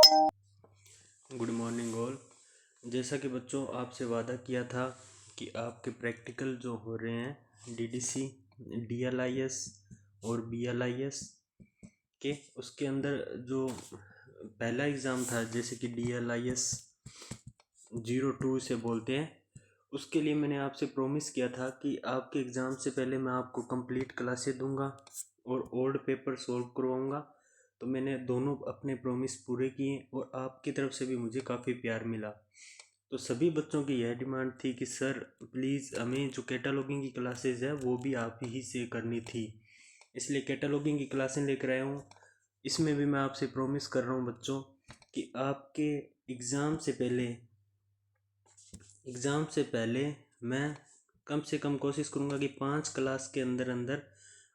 Good morning all. जैसा कि बच्चों आपसे वादा किया था कि आपके प्रैक्टिकल जो हो रहे हैं डीडीसी, डीएलआईएस और बीएलआईएस के, उसके अंदर जो पहला एग्ज़ाम था जैसे कि डीएलआईएस 02 से बोलते हैं, उसके लिए मैंने आपसे प्रॉमिस किया था कि आपके एग्ज़ाम से पहले मैं आपको कंप्लीट क्लासेस दूंगा और ओल्ड पेपर सॉल्व करवाऊंगा। तो मैंने दोनों अपने प्रॉमिस पूरे किए और आपकी तरफ से भी मुझे काफ़ी प्यार मिला। तो सभी बच्चों की यह डिमांड थी कि सर प्लीज़ हमें जो कैटलॉगिंग की क्लासेस है वो भी आप ही से करनी थी, इसलिए कैटलॉगिंग की क्लासें लेकर आया हूँ। इसमें भी मैं आपसे प्रॉमिस कर रहा हूँ बच्चों कि आपके एग्ज़ाम से पहले मैं कम से कम कोशिश करूँगा कि 5 क्लास के अंदर अंदर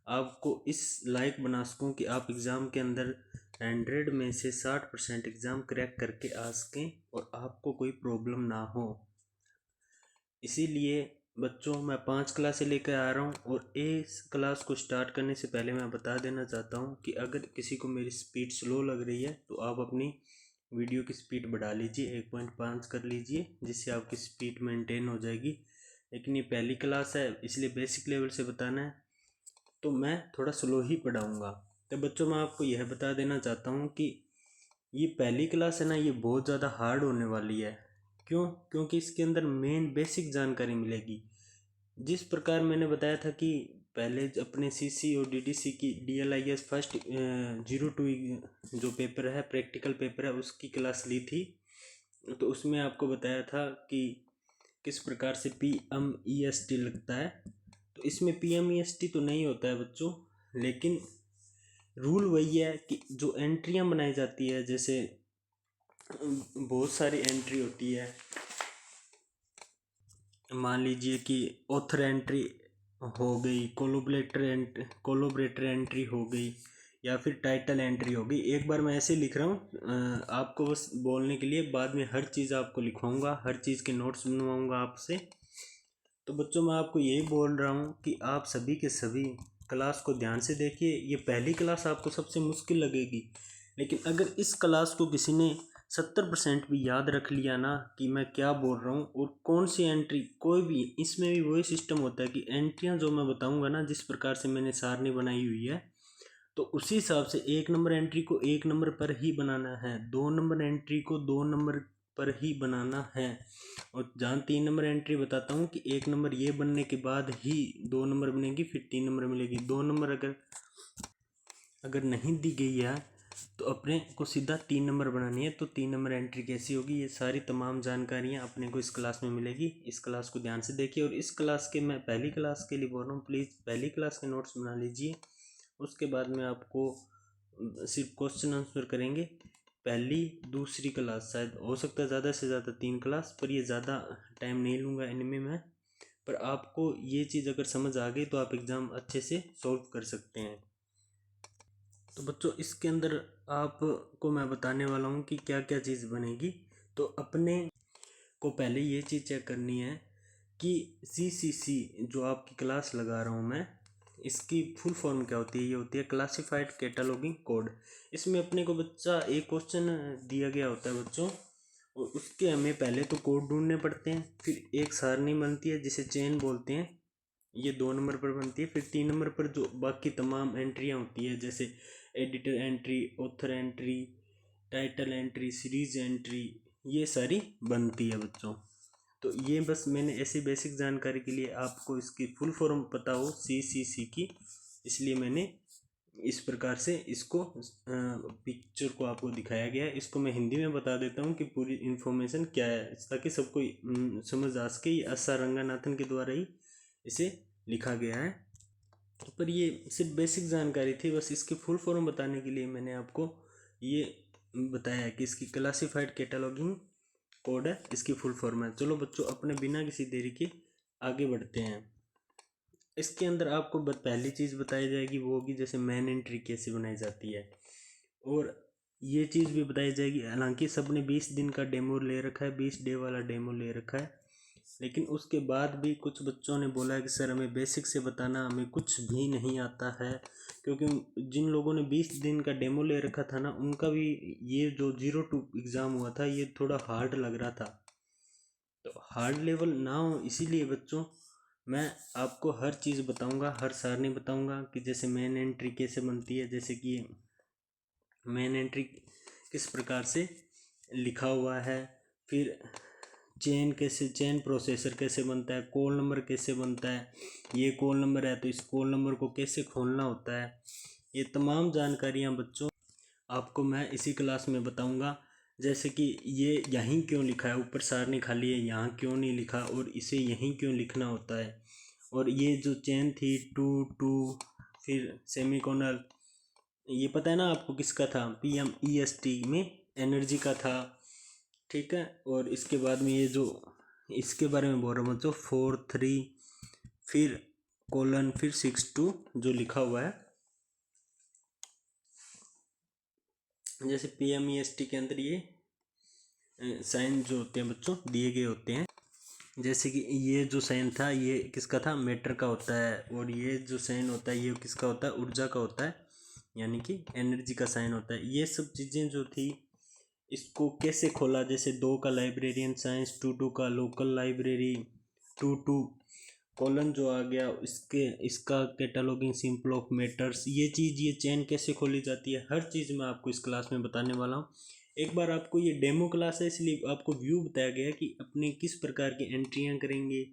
आपको इस लायक बना सकूँ कि आप एग्ज़ाम के अंदर 100 में से 60% एग्ज़ाम क्रैक करके आ सकें और आपको कोई प्रॉब्लम ना हो। इसीलिए बच्चों मैं 5 क्लासें लेकर आ रहा हूँ और इस क्लास को स्टार्ट करने से पहले मैं बता देना चाहता हूँ कि अगर किसी को मेरी स्पीड स्लो लग रही है तो आप अपनी वीडियो की स्पीड बढ़ा लीजिए, 1.5 कर लीजिए, जिससे आपकी स्पीड मेंटेन हो जाएगी। लेकिन ये पहली क्लास है इसलिए बेसिक लेवल से बताना है, तो मैं थोड़ा स्लो ही पढ़ाऊँगा। तो बच्चों मैं आपको यह बता देना चाहता हूँ कि ये पहली क्लास है ना, ये बहुत ज़्यादा हार्ड होने वाली है। क्यों? क्योंकि इसके अंदर मेन बेसिक जानकारी मिलेगी। जिस प्रकार मैंने बताया था कि पहले अपने सीसी और डीडीसी की डीएलआईएस फर्स्ट 02 जो पेपर है, प्रैक्टिकल पेपर है, उसकी क्लास ली थी। तो उसमें आपको बताया था कि किस प्रकार से PMEST लगता है। तो इसमें PMEST तो नहीं होता है बच्चों, लेकिन रूल वही है कि जो एंट्रियां बनाई जाती है, जैसे बहुत सारी एंट्री होती है। मान लीजिए कि ऑथर एंट्री हो गई, कोलोबरेटर एंट्री हो गई, या फिर टाइटल एंट्री हो गई। एक बार मैं ऐसे लिख रहा हूँ आपको बस बोलने के लिए, बाद में हर चीज़ आपको लिखवाऊँगा, हर चीज़ के नोट्स बनवाऊँगा आपसे। तो बच्चों मैं आपको यही बोल रहा हूँ कि आप सभी के सभी क्लास को ध्यान से देखिए। ये पहली क्लास आपको सबसे मुश्किल लगेगी, लेकिन अगर इस क्लास को किसी ने 70% भी याद रख लिया ना कि मैं क्या बोल रहा हूँ और कौन सी एंट्री, कोई भी, इसमें भी वही सिस्टम होता है कि एंट्रियाँ जो मैं बताऊँगा ना, जिस प्रकार से मैंने सारनी बनाई हुई है, तो उसी हिसाब से 1 नंबर एंट्री को 1 नंबर पर ही बनाना है, 2 नंबर एंट्री को 2 नंबर पर ही बनाना है। और जहाँ 3 नंबर एंट्री बताता हूँ कि 1 नंबर ये बनने के बाद ही 2 नंबर बनेगी, फिर 3 नंबर मिलेगी। 2 नंबर अगर नहीं दी गई है तो अपने को सीधा 3 नंबर बनानी है। तो 3 नंबर एंट्री कैसी होगी, ये सारी तमाम जानकारियाँ अपने को इस क्लास में मिलेगी। इस क्लास को ध्यान से देखिए। और इस क्लास के, मैं पहली क्लास के लिए बोल रहा हूँ, प्लीज़ पहली क्लास के नोट्स बना लीजिए। उसके बाद में आपको सिर्फ क्वेश्चन आंसर करेंगे। पहली दूसरी क्लास, शायद हो सकता है ज़्यादा से ज़्यादा 3 क्लास, पर ये ज़्यादा टाइम नहीं लूँगा इनमें मैं। पर आपको ये चीज़ अगर समझ आ गई तो आप एग्ज़ाम अच्छे से सॉल्व कर सकते हैं। तो बच्चों इसके अंदर आपको मैं बताने वाला हूँ कि क्या क्या चीज़ बनेगी। तो अपने को पहले ये चीज़ चेक करनी है कि CCC जो आपकी क्लास लगा रहा हूँ मैं, इसकी फुल फॉर्म क्या होती है। ये होती है क्लासिफाइड कैटलॉगिंग कोड। इसमें अपने को बच्चा एक क्वेश्चन दिया गया होता है बच्चों, और उसके हमें पहले तो कोड ढूंढने पड़ते हैं, फिर एक सारणी बनती है जिसे चेन बोलते हैं, ये 2 नंबर पर बनती है। फिर 3 नंबर पर जो बाकी तमाम एंट्रियाँ होती है, जैसे editor entry, author entry, title entry, series entry, ये सारी बनती है बच्चों। तो ये बस मैंने ऐसी बेसिक जानकारी के लिए, आपको इसकी फुल फॉर्म पता हो CCC की, इसलिए मैंने इस प्रकार से इसको पिक्चर को आपको दिखाया गया है। इसको मैं हिंदी में बता देता हूँ कि पूरी इन्फॉर्मेशन क्या है, ताकि सबको समझ आ सके। ये S.R. रंगानाथन के द्वारा ही इसे लिखा गया है। पर ये सिर्फ बेसिक जानकारी थी, बस इसकी फुल फॉर्म बताने के लिए मैंने आपको ये बताया है कि इसकी क्लासिफाइड कैटलॉगिंग कोड है, इसकी फुल फॉर्म है। चलो बच्चों अपने बिना किसी देरी के आगे बढ़ते हैं। इसके अंदर आपको पहली चीज़ बताई जाएगी वो होगी जैसे मैन एंट्री कैसे बनाई जाती है, और ये चीज़ भी बताई जाएगी। हालांकि सब ने 20 दिन का डेमो ले रखा है, 20 डे वाला डेमो ले रखा है, लेकिन उसके बाद भी कुछ बच्चों ने बोला कि सर हमें बेसिक से बताना, हमें कुछ भी नहीं आता है। क्योंकि जिन लोगों ने 20 दिन का डेमो ले रखा था ना, उनका भी ये जो 0 2 एग्ज़ाम हुआ था ये थोड़ा हार्ड लग रहा था। तो हार्ड लेवल ना हो इसीलिए बच्चों मैं आपको हर चीज़ बताऊंगा, हर सारणी बताऊंगा कि जैसे मेन एंट्री कैसे बनती है, जैसे कि मेन एंट्री किस प्रकार से लिखा हुआ है, फिर चेन प्रोसेसर कैसे बनता है, कॉल नंबर कैसे बनता है, ये कॉल नंबर है तो इस कॉल नंबर को कैसे खोलना होता है, ये तमाम जानकारियाँ बच्चों आपको मैं इसी क्लास में बताऊंगा। जैसे कि ये यहीं क्यों लिखा है, ऊपर सारणी खाली है यहाँ क्यों नहीं लिखा, और इसे यहीं क्यों लिखना होता है, और ये जो चेन थी 2 2 फिर सेमीकोनल, ये पता है ना आपको किसका था, PMEST में एनर्जी का था, ठीक है। और इसके बाद में ये जो इसके बारे में बोल रहा हूँ बच्चों 4 3 फिर कोलन फिर 6 2 जो लिखा हुआ है, जैसे PMEST के अंदर ये साइन जो होते हैं बच्चों दिए गए होते हैं। जैसे कि ये जो साइन था ये किसका था, मैटर का होता है, और ये जो साइन होता है ये किसका होता है, ऊर्जा का होता है, यानी कि एनर्जी का साइन होता है। ये सब चीज़ें जो थी इसको कैसे खोला, जैसे 2 का लाइब्रेरियन साइंस, 2 का लोकल लाइब्रेरी, 2 कॉलन जो आ गया इसके इसका कैटलॉगिंग सिंपल ऑफ मैटर्स, ये चीज़ ये चेन कैसे खोली जाती है, हर चीज़ मैं आपको इस क्लास में बताने वाला हूँ। एक बार आपको ये डेमो क्लास है इसलिए आपको व्यू बताया गया कि अपने किस प्रकार की एंट्रियाँ करेंगे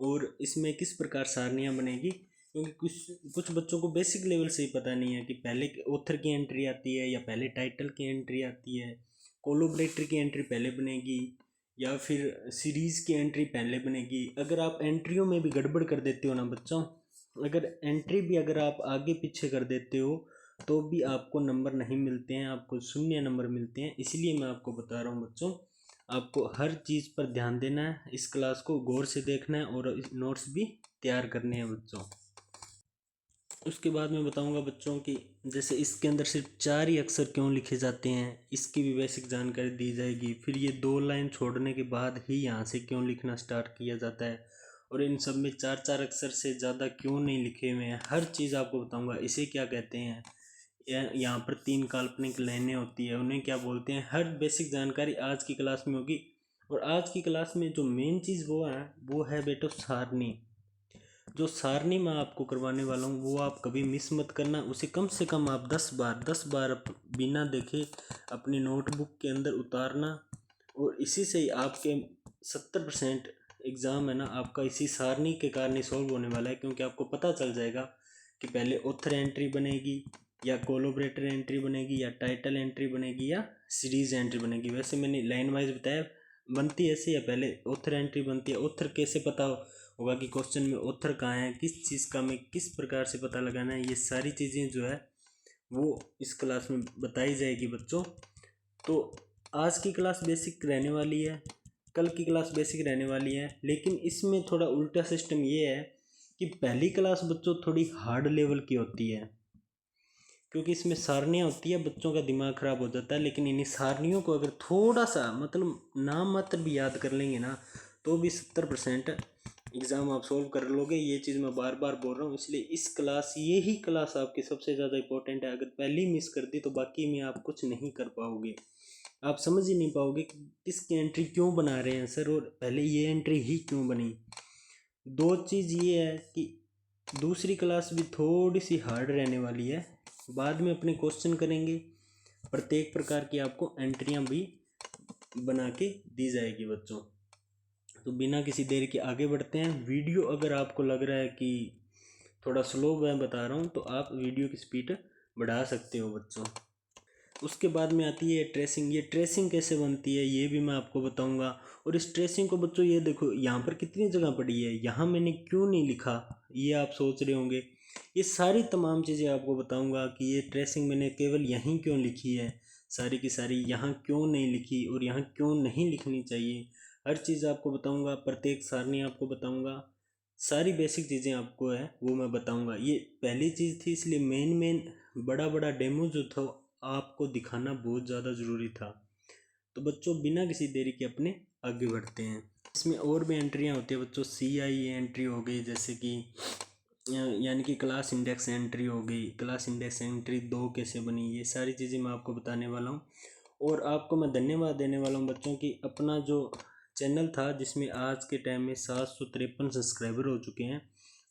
और इसमें किस प्रकार सारनियाँ बनेगी। क्योंकि कुछ कुछ बच्चों को बेसिक लेवल से ही पता नहीं है कि पहले ऑथर की एंट्री आती है या पहले टाइटल की एंट्री आती है, कोलोबरेटर की एंट्री पहले बनेगी या फिर सीरीज़ की एंट्री पहले बनेगी। अगर आप एंट्रियों में भी गड़बड़ कर देते हो ना बच्चों, अगर एंट्री भी अगर आप आगे पीछे कर देते हो तो भी आपको नंबर नहीं मिलते हैं, आपको 0 नंबर मिलते हैं। इसलिए मैं आपको बता रहा हूँ बच्चों, आपको हर चीज़ पर ध्यान देना है, इस क्लास को गौर से देखना है और नोट्स भी तैयार करने हैं बच्चों। उसके बाद मैं बताऊंगा बच्चों कि जैसे इसके अंदर सिर्फ 4 ही अक्षर क्यों लिखे जाते हैं, इसकी भी बेसिक जानकारी दी जाएगी। फिर ये 2 लाइन छोड़ने के बाद ही यहाँ से क्यों लिखना स्टार्ट किया जाता है, और इन सब में 4 4 अक्षर से ज़्यादा क्यों नहीं लिखे हुए हैं, हर चीज़ आपको बताऊंगा। इसे क्या कहते हैं, यहाँ पर 3 काल्पनिक लाइनें होती है उन्हें क्या बोलते हैं, हर बेसिक जानकारी आज की क्लास में होगी। और आज की क्लास में जो मेन चीज़ वो है बेटो सारणी। जो सारणी मैं आपको करवाने वाला हूँ वो आप कभी मिस मत करना, उसे कम से कम आप 10 बार बिना देखे अपनी नोटबुक के अंदर उतारना, और इसी से ही आपके 70% एग्ज़ाम है ना आपका इसी सारणी के कारण ही सॉल्व होने वाला है। क्योंकि आपको पता चल जाएगा कि पहले ऑथर एंट्री बनेगी या कोलोबरेटर एंट्री बनेगी या टाइटल एंट्री बनेगी या सीरीज एंट्री बनेगी। वैसे मैंने लाइन वाइज बताया, बनती ऐसे है, पहले ऑथर एंट्री बनती है। ऑथर कैसे पता होगा कि क्वेश्चन में ऑथर कहाँ है, किस चीज़ का में किस प्रकार से पता लगाना है, ये सारी चीज़ें जो है वो इस क्लास में बताई जाएगी बच्चों। तो आज की क्लास बेसिक रहने वाली है, कल की क्लास बेसिक रहने वाली है, लेकिन इसमें थोड़ा उल्टा सिस्टम ये है कि पहली क्लास बच्चों थोड़ी हार्ड लेवल की होती है, क्योंकि इसमें सारनियाँ होती है, बच्चों का दिमाग ख़राब हो जाता है। लेकिन इन्हीं सारनियों को अगर थोड़ा सा मतलब नाम मात्र भी याद कर लेंगे ना तो भी 70% एग्ज़ाम आप सोल्व कर लोगे। ये चीज़ मैं बार बार बोल रहा हूँ, इसलिए इस क्लास ये ही क्लास आपकी सबसे ज़्यादा इंपॉर्टेंट है। अगर पहली मिस कर दी तो बाकी में आप कुछ नहीं कर पाओगे, आप समझ ही नहीं पाओगे कि किसकी एंट्री क्यों बना रहे हैं सर, और पहले ये एंट्री ही क्यों बनी। दो चीज़ ये है कि दूसरी क्लास भी थोड़ी सी हार्ड रहने वाली है, बाद में अपने क्वेश्चन करेंगे, प्रत्येक प्रकार की आपको एंट्रियां भी बना के दी जाएगी बच्चों। तो बिना किसी देर के आगे बढ़ते हैं। वीडियो अगर आपको लग रहा है कि थोड़ा स्लो मैं बता रहा हूँ तो आप वीडियो की स्पीड बढ़ा सकते हो बच्चों। उसके बाद में आती है ट्रेसिंग। ये ट्रेसिंग कैसे बनती है ये भी मैं आपको बताऊंगा। और इस ट्रेसिंग को बच्चों ये देखो यहाँ पर कितनी जगह पड़ी है, यहाँ मैंने क्यों नहीं लिखा, ये आप सोच रहे होंगे। ये सारी तमाम चीज़ें आपको बताऊंगा कि ये ट्रेसिंग मैंने केवल यहीं क्यों लिखी है, सारी की सारी यहाँ क्यों नहीं लिखी और यहाँ क्यों नहीं लिखनी चाहिए, हर चीज़ आपको बताऊँगा, प्रत्येक सारणी आपको बताऊँगा, सारी बेसिक चीज़ें आपको है वो मैं बताऊँगा। ये पहली चीज़ थी इसलिए मेन बड़ा बड़ा डेमो जो था आपको दिखाना बहुत ज़्यादा ज़रूरी था। तो बच्चों बिना किसी देरी के अपने आगे बढ़ते हैं। इसमें और भी एंट्रियाँ होती है बच्चों। CIE एंट्री हो गई, जैसे कि यानी कि क्लास इंडेक्स एंट्री हो गई। क्लास इंडेक्स एंट्री 2 कैसे बनी, ये सारी चीज़ें मैं आपको बताने वाला हूँ। और आपको मैं धन्यवाद देने वाला हूँ बच्चों की, अपना जो चैनल था जिसमें आज के टाइम में 753 सब्सक्राइबर हो चुके हैं,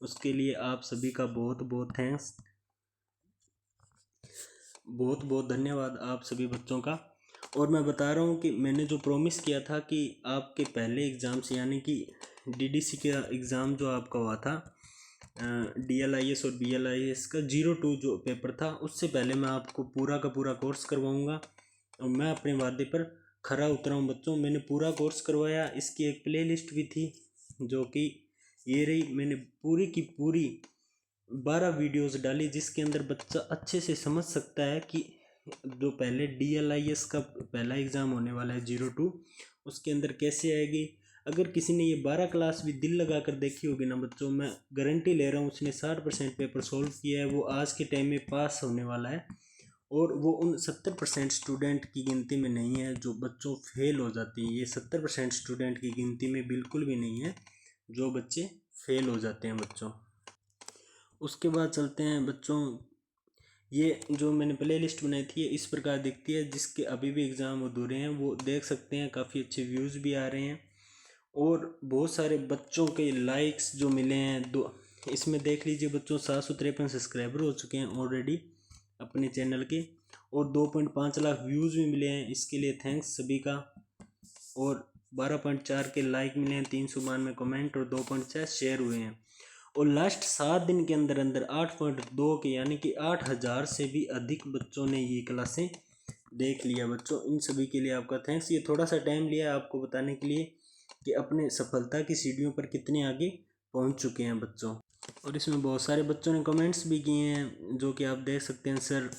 उसके लिए आप सभी का बहुत बहुत थैंक्स, बहुत बहुत धन्यवाद आप सभी बच्चों का। और मैं बता रहा हूँ कि मैंने जो प्रॉमिस किया था कि आपके पहले एग्ज़ाम से, यानी कि DDC का एग्ज़ाम जो आपका हुआ था, DLIS और BLIS का 02 जो पेपर था, उससे पहले मैं आपको पूरा का पूरा कोर्स करवाऊँगा। और मैं अपने वादे पर खरा उतरा हूँ बच्चों, मैंने पूरा कोर्स करवाया। इसकी एक प्लेलिस्ट भी थी जो कि ये रही, मैंने पूरी की पूरी 12 वीडियोस डाली, जिसके अंदर बच्चा अच्छे से समझ सकता है कि जो पहले DLIS का पहला एग्ज़ाम होने वाला है 02, उसके अंदर कैसे आएगी। अगर किसी ने ये 12 क्लास भी दिल लगा कर देखी होगी ना बच्चों, मैं गारंटी ले रहा हूँ उसने 60% पेपर सोल्व किया है, वो आज के टाइम में पास होने वाला है। और वो उन 70% स्टूडेंट की गिनती में नहीं है जो बच्चों फेल हो जाती है। ये 70% स्टूडेंट की गिनती में बिल्कुल भी नहीं है जो बच्चे फेल हो जाते हैं बच्चों। उसके बाद चलते हैं बच्चों, ये जो मैंने प्ले लिस्ट बनाई थी ये इस प्रकार दिखती है। जिसके अभी भी एग्ज़ाम अधूरे हैं वो देख सकते हैं, काफ़ी अच्छे व्यूज़ भी आ रहे हैं और बहुत सारे बच्चों के लाइक्स जो मिले हैं। दो इसमें देख लीजिए बच्चों, 753 सब्सक्राइबर हो चुके हैं ऑलरेडी अपने चैनल के, और 2.5 लाख व्यूज़ भी मिले हैं, इसके लिए थैंक्स सभी का। और 12.4 के लाइक मिले हैं, 392 कमेंट और 2.6 शेयर हुए हैं। और लास्ट 7 दिन के अंदर अंदर 8.2 के, यानी कि 8000 से भी अधिक बच्चों ने ये क्लासें देख लिया बच्चों। इन सभी के लिए आपका थैंक्स। ये थोड़ा सा टाइम लिया आपको बताने के लिए कि अपने सफलता की सीढ़ियों पर कितने आगे पहुंच चुके हैं बच्चों। और इसमें बहुत सारे बच्चों ने कमेंट्स भी किए हैं जो कि आप देख सकते हैं। सर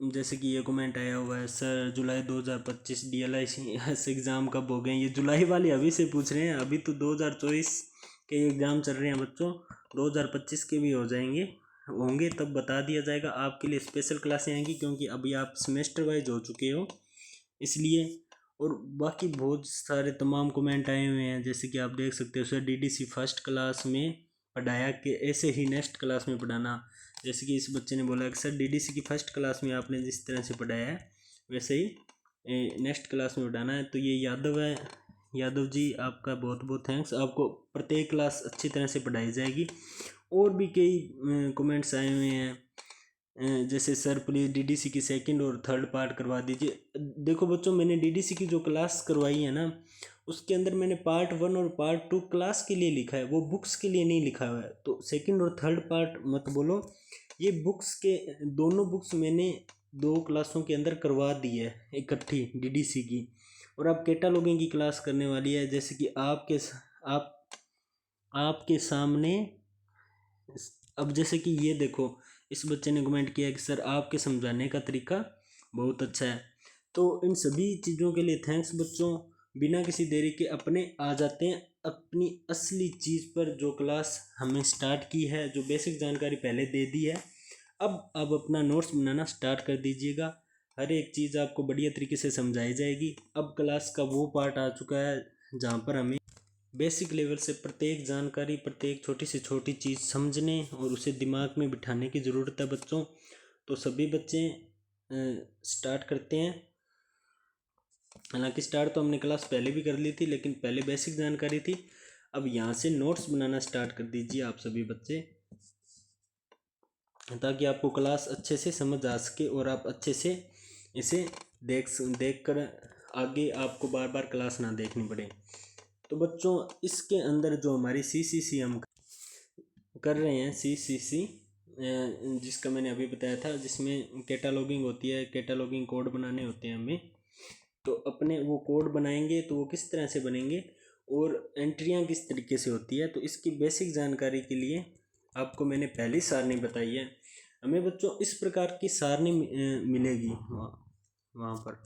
जैसे कि ये कमेंट आया हुआ है, सर जुलाई 2025 DLIS एग्ज़ाम कब हो गए। ये जुलाई वाले अभी से पूछ रहे हैं, अभी तो 2024 के एग्ज़ाम चल रहे हैं बच्चों, 2025 के भी हो जाएंगे, होंगे तब बता दिया जाएगा। आपके लिए स्पेशल क्लासें आएंगी क्योंकि अभी आप सेमेस्टर वाइज हो चुके हो इसलिए। और बाकी बहुत सारे तमाम कमेंट आए हुए हैं, जैसे कि आप देख सकते हो, सर DDC फर्स्ट क्लास में पढ़ाया कि ऐसे ही नेक्स्ट क्लास में पढ़ाना। जैसे कि इस बच्चे ने बोला कि सर DDC की फर्स्ट क्लास में आपने जिस तरह से पढ़ाया है वैसे ही नेक्स्ट क्लास में पढ़ाना है। तो ये यादव है, यादव जी आपका बहुत बहुत थैंक्स। आपको प्रत्येक क्लास अच्छी तरह से पढ़ाई जाएगी। और भी कई कमेंट्स आए हुए हैं, जैसे सर प्लीज़ DDC की सेकंड और थर्ड पार्ट करवा दीजिए। देखो बच्चों, मैंने DDC की जो क्लास करवाई है ना, उसके अंदर मैंने पार्ट 1 और पार्ट 2 क्लास के लिए लिखा है, वो बुक्स के लिए नहीं लिखा हुआ है। तो सेकंड और थर्ड पार्ट मत बोलो, ये बुक्स के दोनों बुक्स मैंने 2 क्लासों के अंदर करवा दी है इकट्ठी DDC की। और अब कैटालॉगिंग की क्लास करने वाली है, जैसे कि आपके सामने। अब जैसे कि ये देखो, इस बच्चे ने कमेंट किया कि सर आपके समझाने का तरीका बहुत अच्छा है। तो इन सभी चीज़ों के लिए थैंक्स बच्चों। बिना किसी देरी के अपने आ जाते हैं अपनी असली चीज़ पर, जो क्लास हमने स्टार्ट की है, जो बेसिक जानकारी पहले दे दी है। अब अपना नोट्स बनाना स्टार्ट कर दीजिएगा। हर एक चीज़ आपको बढ़िया तरीके से समझाई जाएगी। अब क्लास का वो पार्ट आ चुका है जहाँ पर हमें बेसिक लेवल से प्रत्येक जानकारी, प्रत्येक छोटी से छोटी चीज़ समझने और उसे दिमाग में बिठाने की ज़रूरत है बच्चों। तो सभी बच्चे स्टार्ट करते हैं। हालांकि स्टार्ट तो हमने क्लास पहले भी कर ली थी, लेकिन पहले बेसिक जानकारी थी। अब यहाँ से नोट्स बनाना स्टार्ट कर दीजिए आप सभी बच्चे, ताकि आपको क्लास अच्छे से समझ आ सके और आप अच्छे से इसे देख कर आगे आपको बार बार क्लास ना देखनी पड़े। तो बच्चों, इसके अंदर जो हमारी CCC हम कर रहे हैं, CCC जिसका मैंने अभी बताया था, जिसमें कैटालॉगिंग होती है, कैटालॉगिंग कोड बनाने होते हैं हमें। तो अपने वो कोड बनाएंगे तो वो किस तरह से बनेंगे और एंट्रियाँ किस तरीके से होती है, तो इसकी बेसिक जानकारी के लिए आपको मैंने पहली सारणी बताई है। हमें बच्चों इस प्रकार की सारणी मिलेगी वहाँ पर।